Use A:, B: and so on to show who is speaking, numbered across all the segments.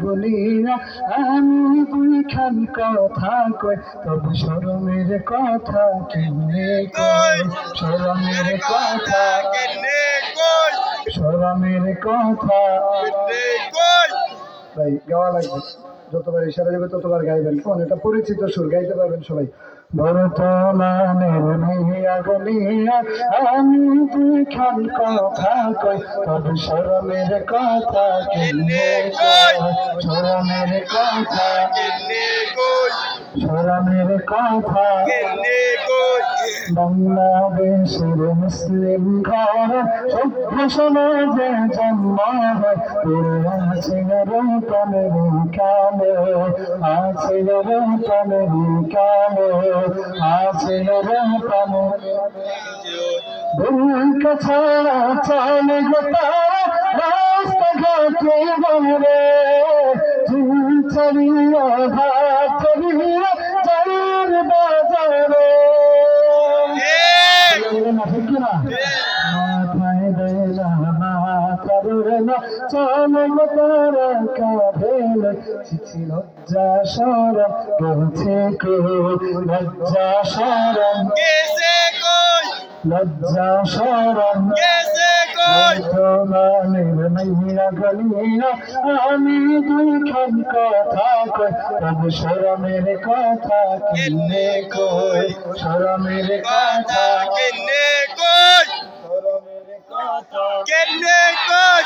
A: গুনিয়া আমি দুইখান কথা কই তবে শরমের কথা কেমনে কই শরমের কথা
B: কেনে কই
A: শরমের কথা
B: কেনে কই
A: ভাই গাওয়া লাগবে যতবার ইশারা দেবে ততবার গাইবেন কোন এটা পরিচিত সুর গাইতে পারবেন সবাই বর্তমানের মেহিয়া গলিয়া আমি দুইখান কথা কই তবে শরমের কথা কেনে কই শরমের কথা
B: কেনে কই
A: শরমের কথা
B: কেনে কই
A: বাংলাদেশের মুসলিম ঘর সভ্য সমাজে জন্ম হয় আছে রূপমের কালে আছে রূপমের কালে আছে রূপমের দুঃখ ছাড়া চলে গো তারা রাস্তাঘাটে ঘরে চলিয়া ভাত চলিয়া চার বাজারে ঠিক না মাথায় দেলা মাথার না চলে গো তারা কাঁধেলে চিঠি লজ্জা সরম গেছে কই লজ্জা সরম
B: গেছে কই
A: লজ্জা সরম
B: গেছে কই
A: তোমানের মাইয়া গলিয়া আমি দুইখান কথা কই তবে শরমের কথা কেনে কই শরমের কথা
B: কেনে কই
A: শরমের কথা
B: কেনে কই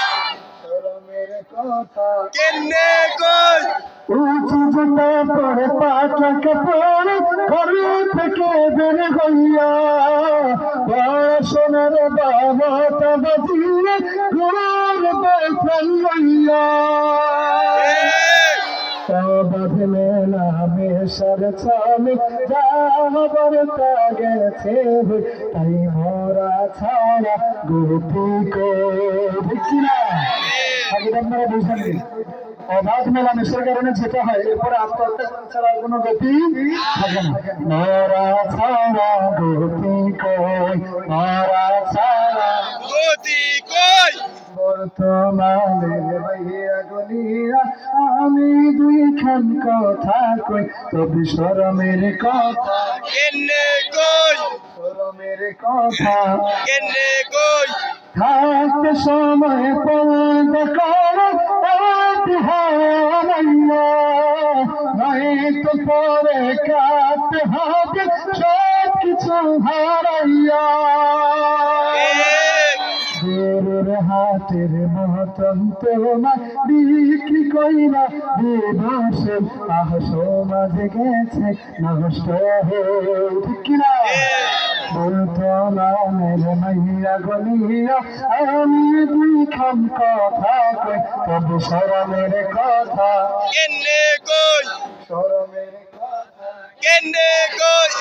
A: শরমের কথা
B: কেনে কই
A: উঁচু জুতা পরে পাটাকে পরে ঘরে থেকে বের হইয়া পড়াশোনার বাবাটা বাজিয়ে ঘোড়ার বয়ফ্রেন্ড লইয়া বাঁধলে নামে সার চালে যাবার তা গেছে তাই মোরা ছাড়া গতি দেখছি না আগে আপনারা বুঝলেন অবাধ মেলামেশার কারণে যেটা হয় এরপরে আত্মহত্যা ছাড়া কোনো গতি থাকে না মোরা ছাড়া গতি কই মোরা ছাড়া
B: গতি কই
A: বর্তমানের ভাইয়া গলিয়া আমি দুইখান কথা কই তবে শরমের কথা
B: কেনে কই
A: শরমের কথা
B: কেনে কই
A: থাকতে সময় পড়বে করো নয়তো পরে কাটতে হবে সব কিছু হারাইয়া গরুর হাটের মতন তোমার বিক্রি কইরা দিবসে আহ সমাজ গেছে নষ্ট হয়ে ঠিক কিনা বর্তমানের মাইয়া গলিয়া আমি দুইখান কথা কই তবে শরমের কথা
B: কেনে কই
A: শরমের কথা
B: কেনে কই